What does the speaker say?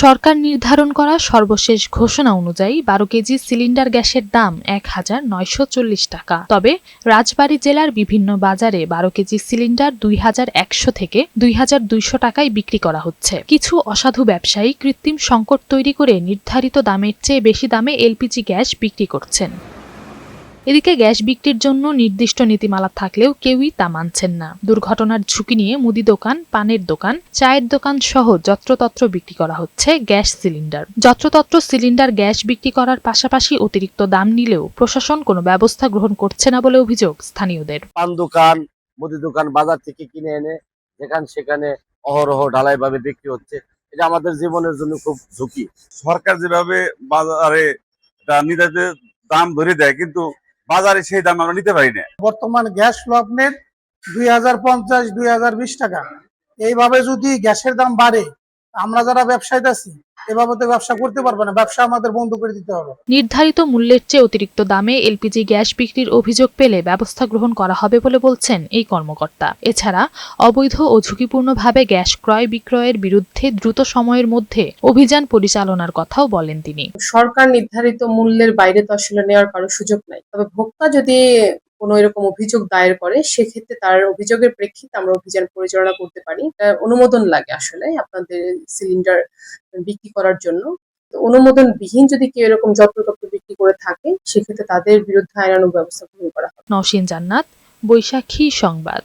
সরকার নির্ধারণ করা সর্বশেষ ঘোষণা অনুযায়ী ১২ কেজি সিলিন্ডার গ্যাসের দাম ১,৯৪০ টাকা। তবে রাজবাড়ী জেলার বিভিন্ন বাজারে ১২ কেজি সিলিন্ডার ২,১০০ থেকে ২,২০০ টাকায় বিক্রি করা হচ্ছে। কিছু অসাধু ব্যবসায়ী কৃত্রিম সংকট তৈরি করে নির্ধারিত দামের চেয়ে বেশি দামে এলপিজি গ্যাস বিক্রি করছেন। এদিকে গ্যাস বিক্রির জন্য নির্দিষ্ট নীতিমালা থাকলেও কেউই তা মানছেন না। দুর্ঘটনার ঝুঁকি নিয়ে মুদি দোকান, পানের দোকান, চায়ের দোকান সহ যত্রতত্র বিক্রি করা হচ্ছে গ্যাস সিলিন্ডার। যত্রতত্র সিলিন্ডার গ্যাস বিক্রি করার পাশাপাশি অতিরিক্ত দাম নিলেও প্রশাসন কোনো ব্যবস্থা গ্রহণ করছে না বলে অভিযোগ স্থানীয়দের। পান দোকান, মুদি দোকান বাজার থেকে কিনে এনে সেখানে অহরহ ঢালাইভাবে বিক্রি হচ্ছে। এটা আমাদের জীবনের জন্য খুব ঝুঁকি। সরকার যেভাবে বাজারে নির্ধারিত দাম ধরে দেয়, কিন্তু বাজারে সেই দাম আমরা নিতে পারি না। বর্তমান গ্যাস লগ্নের ২,০৫০-২,০২০ টাকা। এইভাবে যদি গ্যাসের দাম বাড়ে, আমরা যারা ব্যবসায়ী আছি এভাবে তো ব্যবসা করতে পারবো না, ব্যবসা আমাদের বন্ধ করে দিতে হবে। নির্ধারিত মূল্যের চেয়ে অতিরিক্ত দামে এলপিজি গ্যাস বিক্রির অভিযোগ পেলে ব্যবস্থা গ্রহণ করা হবে বলে বলছেন এই কর্মকর্তা। এছাড়া অবৈধ ও ঝুঁকিপূর্ণভাবে গ্যাস ক্রয় বিক্রয়ের বিরুদ্ধে দ্রুত সময়ের মধ্যে অভিযান পরিচালনার কথাও বলেন তিনি। সরকার নির্ধারিত মূল্যের বাইরে তো আসলে নেওয়ার কারো সুযোগ নাই। তবে ভোক্তা যদি কোনো এরকম অভিযোগ দায়ের করে, সেক্ষেত্রে তার অভিযোগের প্রেক্ষিতে আমরা অভিযান পরিচালনা করতে পারি। অনুমোদন লাগে আসলে আপনাদের সিলিন্ডার বিক্রি করার জন্য। অনুমোদনবিহীন যদি কেউ এরকম যত্রতত্র বিক্রি করে থাকে, সেক্ষেত্রে তাদের বিরুদ্ধে আইনানুগ ব্যবস্থা গ্রহণ করা হবে। নওশীন জান্নাত, বৈশাখী সংবাদ।